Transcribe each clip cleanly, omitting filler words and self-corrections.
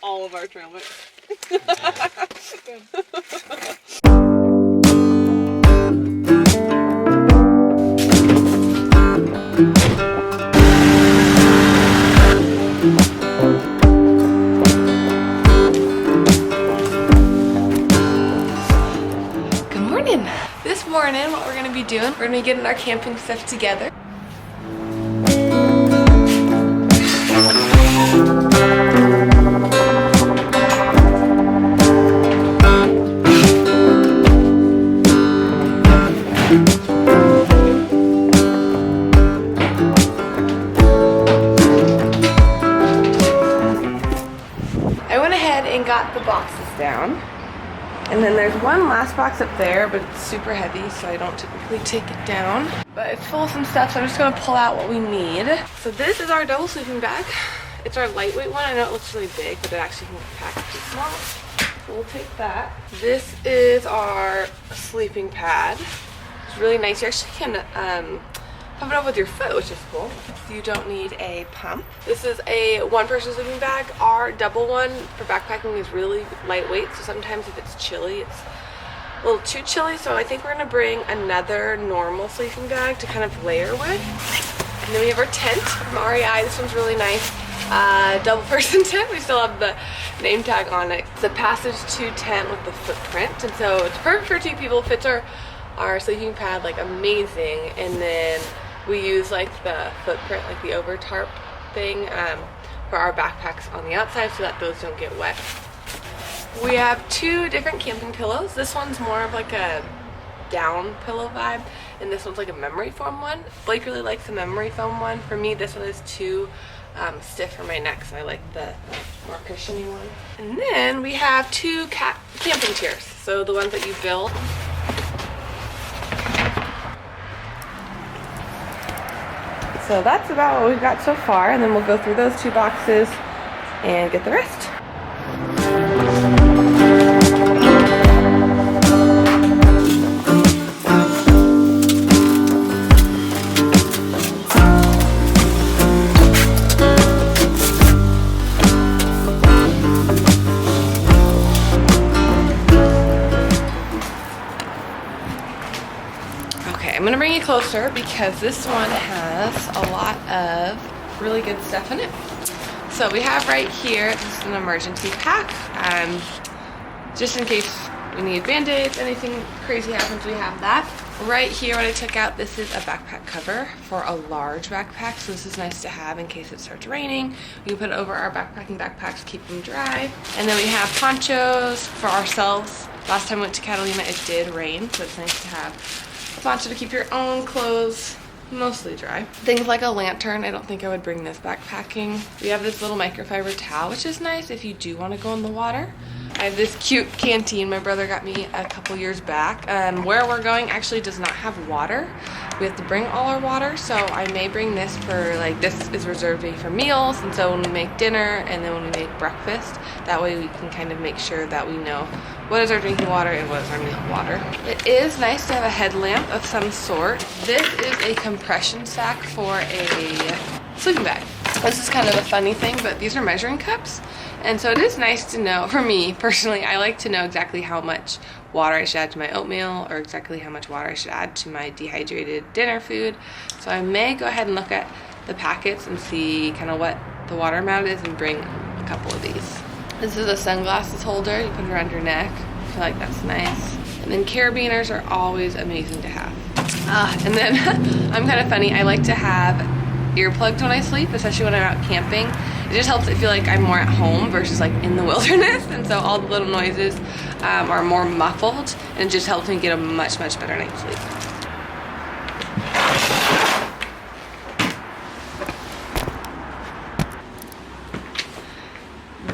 all of our trail mix. Good morning. This morning, what we're gonna be doing, we're gonna be getting our camping stuff together. I went ahead and got the boxes down. And then there's one last box up there, but it's super heavy, so I don't typically take it down. But it's full of some stuff, so I'm just gonna pull out what we need. So this is our double sleeping bag. It's our lightweight one. I know it looks really big, but it actually can get packed too small. So we'll take that. This is our sleeping pad. It's really nice. You actually can pump it up with your foot, which is cool. So you don't need a pump. This is a one-person sleeping bag. Our double one for backpacking is really lightweight, so sometimes if it's chilly, it's a little too chilly. So I think we're gonna bring another normal sleeping bag to kind of layer with. And then we have our tent from REI. This one's really nice. Double person tent. We still have the name tag on it. It's a Passage 2 tent with the footprint, and so it's perfect for 2 people. Fits our sleeping pad like amazing, and then we use like the footprint, like the over tarp thing for our backpacks on the outside so that those don't get wet. We have 2 different camping pillows. This one's more of like a down pillow vibe, and this one's like a memory foam one. Blake really likes the memory foam one. For me, this one is too stiff for my neck, so I like the more cushiony one. And then we have 2 camping chairs, so the ones that you build. So that's about what we've got so far, and then we'll go through those 2 boxes and get the rest. I'm gonna bring you closer because this one has a lot of really good stuff in it. So we have right here, this is an emergency pack. Just in case we need Band-Aids, anything crazy happens, we have that. Right here, what I took out, this is a backpack cover for a large backpack. So this is nice to have in case it starts raining. We can put it over our backpacking backpacks, keep them dry. And then we have ponchos for ourselves. Last time we went to Catalina, it did rain, so it's nice to have a poncho to keep your own clothes mostly dry. Things like a lantern. I don't think I would bring this backpacking. We have this little microfiber towel, which is nice if you do want to go in the water. I have this cute canteen my brother got me a couple years back. Where we're going actually does not have water. We have to bring all our water, so I may bring this for, like, this is reserved for meals, and so when we make dinner and then when we make breakfast, that way we can kind of make sure that we know what is our drinking water and what is our meal water. It is nice to have a headlamp of some sort. This is a compression sack for a sleeping bag. This is kind of a funny thing, but these are measuring cups. And so it is nice to know, for me personally, I like to know exactly how much water I should add to my oatmeal or exactly how much water I should add to my dehydrated dinner food. So I may go ahead and look at the packets and see kind of what the water amount is and bring a couple of these. This is a sunglasses holder. You put it around your neck. I feel like that's nice. And then carabiners are always amazing to have. And then I'm kind of funny. I like to have earplugs when I sleep, especially when I'm out camping. It just helps it feel like I'm more at home versus like in the wilderness, and so all the little noises are more muffled, and it just helps me get a much better night's sleep.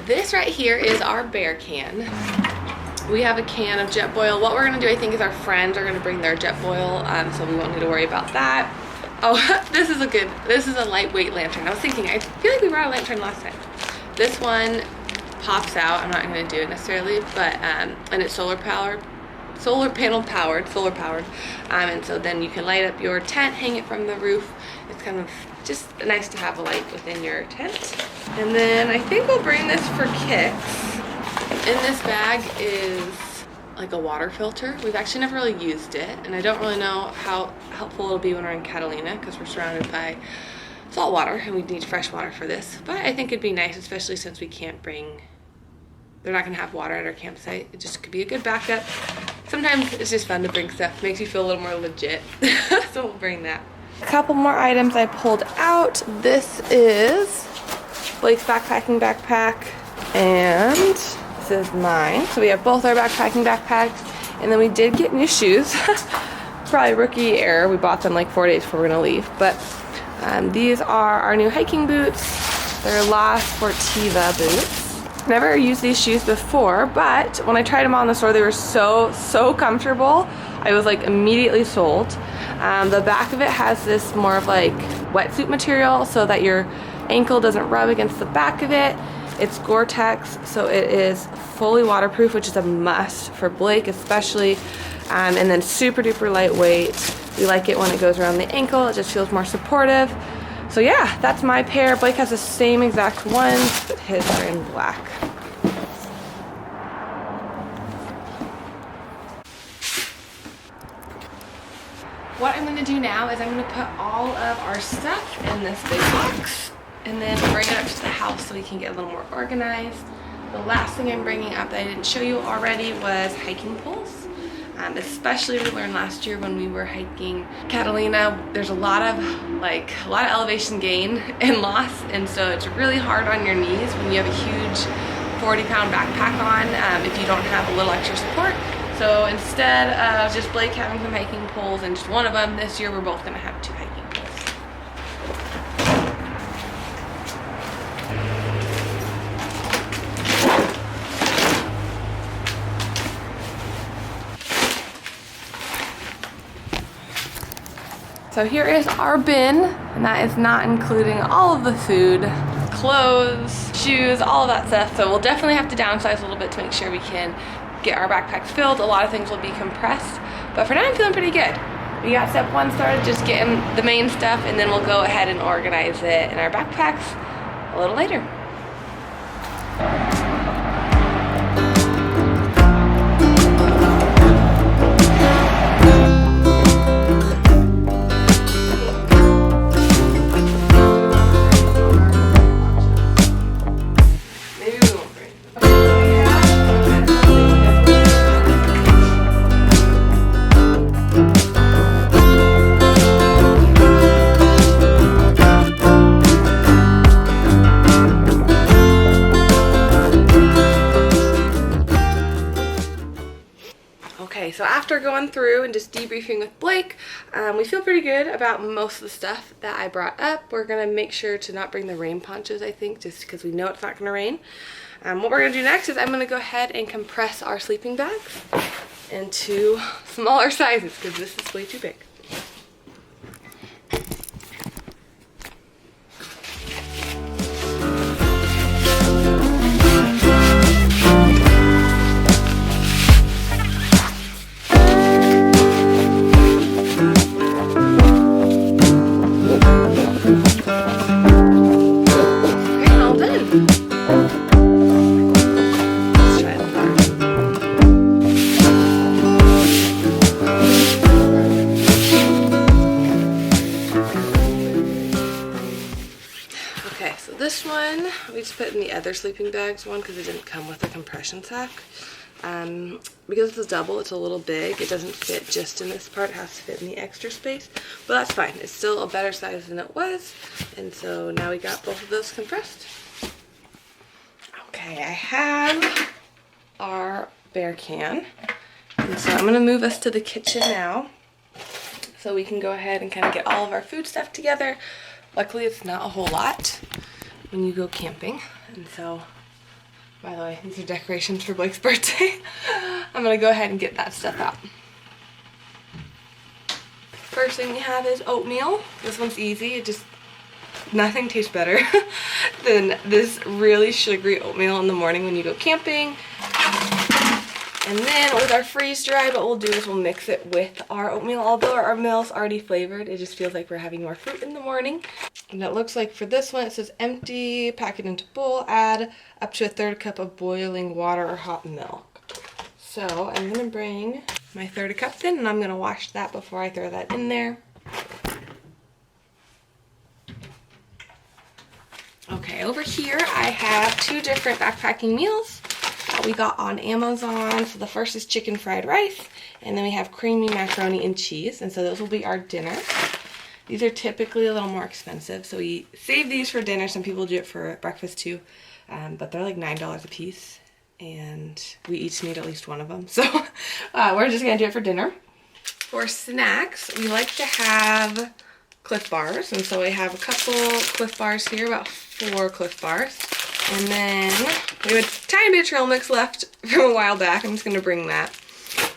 This right here is our bear can. We have a can of Jetboil. What we're gonna do, I think, is our friends are gonna bring their Jetboil, so we won't need to worry about that. Oh, this is a lightweight lantern. I was thinking, I feel like we brought a lantern last time. This one pops out. I'm not gonna do it necessarily, but, and it's solar powered. solar powered, and so then you can light up your tent, hang it from the roof. It's kind of just nice to have a light within your tent. And then I think we'll bring this for kicks. In this bag is like a water filter. We've actually never really used it, and I don't really know how helpful it'll be when we're in Catalina because we're surrounded by salt water and we need fresh water for this. But I think it'd be nice, especially since we can't bring, they're not gonna have water at our campsite. It just could be a good backup. Sometimes it's just fun to bring stuff. It makes you feel a little more legit. So we'll bring that. A couple more items I pulled out. This is Blake's backpacking backpack, and this is mine. So we have both our backpacking backpacks, and then we did get new shoes. Probably rookie error. We bought them like 4 days before we're gonna leave. But these are our new hiking boots. They're La Sportiva boots. Never used these shoes before, but when I tried them on in the store, they were so comfortable. I was like immediately sold. The back of it has this more of like wetsuit material so that your ankle doesn't rub against the back of it. It's Gore-Tex, so it is fully waterproof, which is a must for Blake especially. And then super duper lightweight. We like it when it goes around the ankle. It just feels more supportive. So yeah, that's my pair. Blake has the same exact ones, but his are in black. What I'm going to do now is I'm going to put all of our stuff in this big box and then bring it up to the house so we can get a little more organized. The last thing I'm bringing up that I didn't show you already was hiking poles. Especially we learned last year when we were hiking Catalina, there's a lot of elevation gain and loss, and so it's really hard on your knees when you have a huge 40-pound backpack on if you don't have a little extra support. So instead of just Blake having some hiking poles and just one of them, this year we're both going to have 2 hiking poles. So here is our bin, and that is not including all of the food, clothes, shoes, all of that stuff. So we'll definitely have to downsize a little bit to make sure we can get our backpacks filled. A lot of things will be compressed, but for now I'm feeling pretty good. We got step 1 started, just getting the main stuff, and then we'll go ahead and organize it in our backpacks a little later. So after going through and just debriefing with Blake, we feel pretty good about most of the stuff that I brought up. We're going to make sure to not bring the rain ponchos, I think, just because we know it's not going to rain. What we're going to do next is I'm going to go ahead and compress our sleeping bags into smaller sizes because this is way too big. This one, we just put in the other sleeping bags one because it didn't come with a compression sack. Because it's double, it's a little big. It doesn't fit just in this part. It has to fit in the extra space. But that's fine. It's still a better size than it was. And so now we got both of those compressed. Okay, I have our bear can. And so I'm going to move us to the kitchen now so we can go ahead and kind of get all of our food stuff together. Luckily, it's not a whole lot when you go camping. And so, by the way, these are decorations for Blake's birthday. I'm gonna go ahead and get that stuff out. First thing we have is oatmeal. This one's easy. Nothing tastes better than this really sugary oatmeal in the morning when you go camping. And then with our freeze dry, what we'll do is we'll mix it with our oatmeal. Although our milk's already flavored, it just feels like we're having more fruit in the morning. And it looks like for this one, it says empty, pack it into bowl, add up to a 1/3 cup of boiling water or hot milk. So I'm gonna bring my 1/3 cup in, and I'm gonna wash that before I throw that in there. Okay, over here I have 2 different backpacking meals that we got on Amazon. So the first is chicken fried rice, and then we have creamy macaroni and cheese, and so those will be our dinner. These are typically a little more expensive, so we save these for dinner. Some people do it for breakfast too, but they're like $9 a piece, and we each need at least one of them. So we're just gonna do it for dinner. For snacks, we like to have Cliff Bars, and so we have a couple Cliff Bars here, about 4 Cliff Bars. And then we have a tiny bit of trail mix left from a while back. I'm just gonna bring that.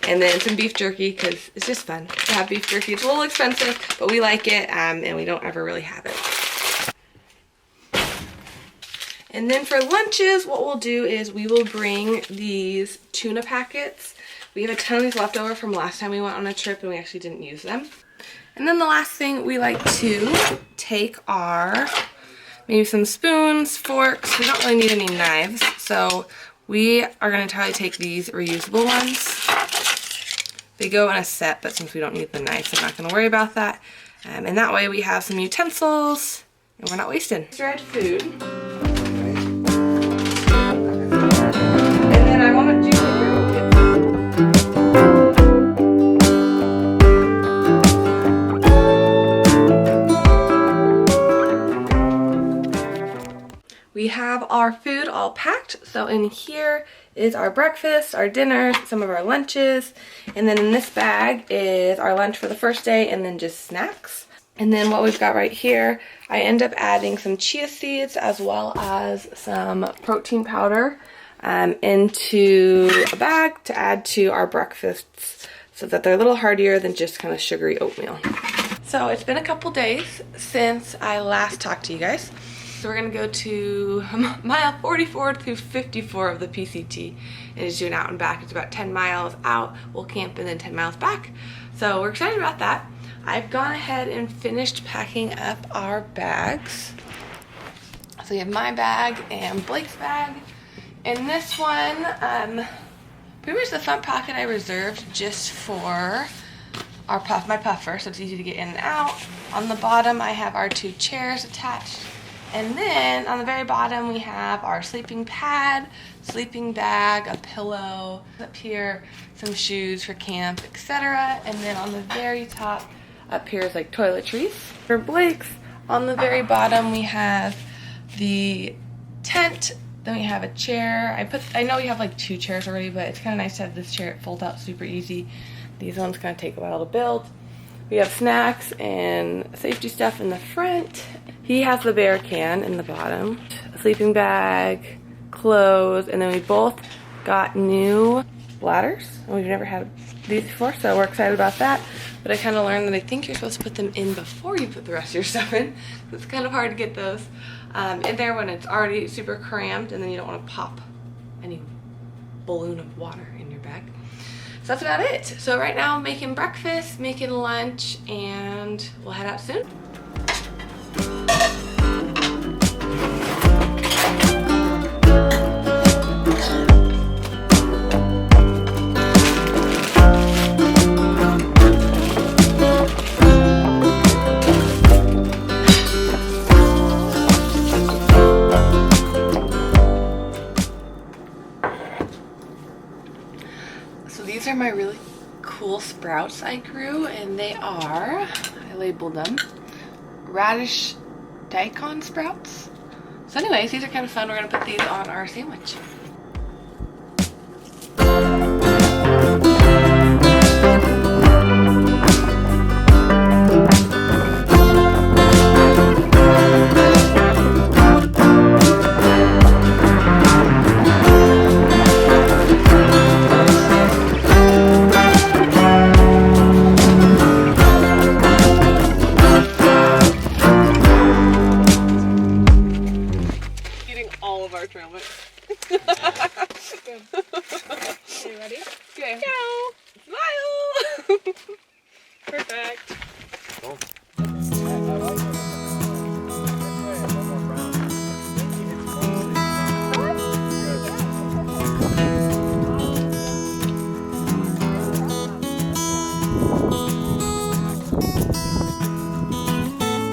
And then some beef jerky, because it's just fun to have beef jerky. It's a little expensive, but we like it, and we don't ever really have it. And then for lunches, what we'll do is we will bring these tuna packets. We have a ton of these left over from last time we went on a trip, and we actually didn't use them. And then the last thing we like to take are maybe some spoons, forks. We don't really need any knives, so we are going to try to take these reusable ones. They go in a set, but since we don't need the knives, I'm not going to worry about that. And that way we have some utensils, and we're not wasting. Dried food. And then I want to do we have our food all packed. So in here is our breakfast, our dinner, some of our lunches, and then in this bag is our lunch for the first day, and then just snacks. And then what we've got right here, I end up adding some chia seeds as well as some protein powder into a bag to add to our breakfasts so that they're a little heartier than just kind of sugary oatmeal. So it's been a couple days since I last talked to you guys. So we're gonna go to mile 44 through 54 of the PCT, and just do an out and back. It's about 10 miles out, we'll camp, and then 10 miles back. So we're excited about that. I've gone ahead and finished packing up our bags. So you have my bag and Blake's bag. And this one, pretty much the front pocket I reserved just for my puffer, so it's easy to get in and out. On the bottom I have our 2 chairs attached. And then on the very bottom we have our sleeping pad, sleeping bag, a pillow, up here some shoes for camp, etc. And then on the very top up here is like toiletries. For Blake's, on the very bottom we have the tent, then we have a chair. I know we have like 2 chairs already, but it's kind of nice to have this chair. It folds out super easy. These ones kind of take a while to build. We have snacks and safety stuff in the front. He has the bear can in the bottom. A sleeping bag, clothes, and then we both got new bladders. We've never had these before, so we're excited about that. But I kind of learned that I think you're supposed to put them in before you put the rest of your stuff in. It's kind of hard to get those in there when it's already super crammed, and then you don't want to pop any balloon of water in your bag. So that's about it. So right now I'm making breakfast, making lunch, and we'll head out soon. These are my really cool sprouts I grew, and they are, I labeled them, radish daikon sprouts. So anyways, these are kind of fun. We're going to put these on our sandwich. Okay, ready? Okay. Go! Smile! Perfect. Cool.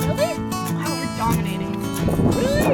Really? Wow, we're dominating. Really?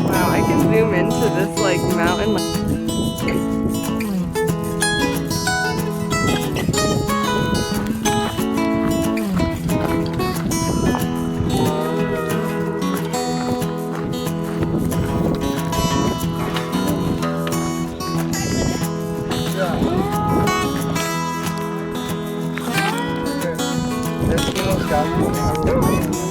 Wow, I can zoom into this like mountain. This little scout.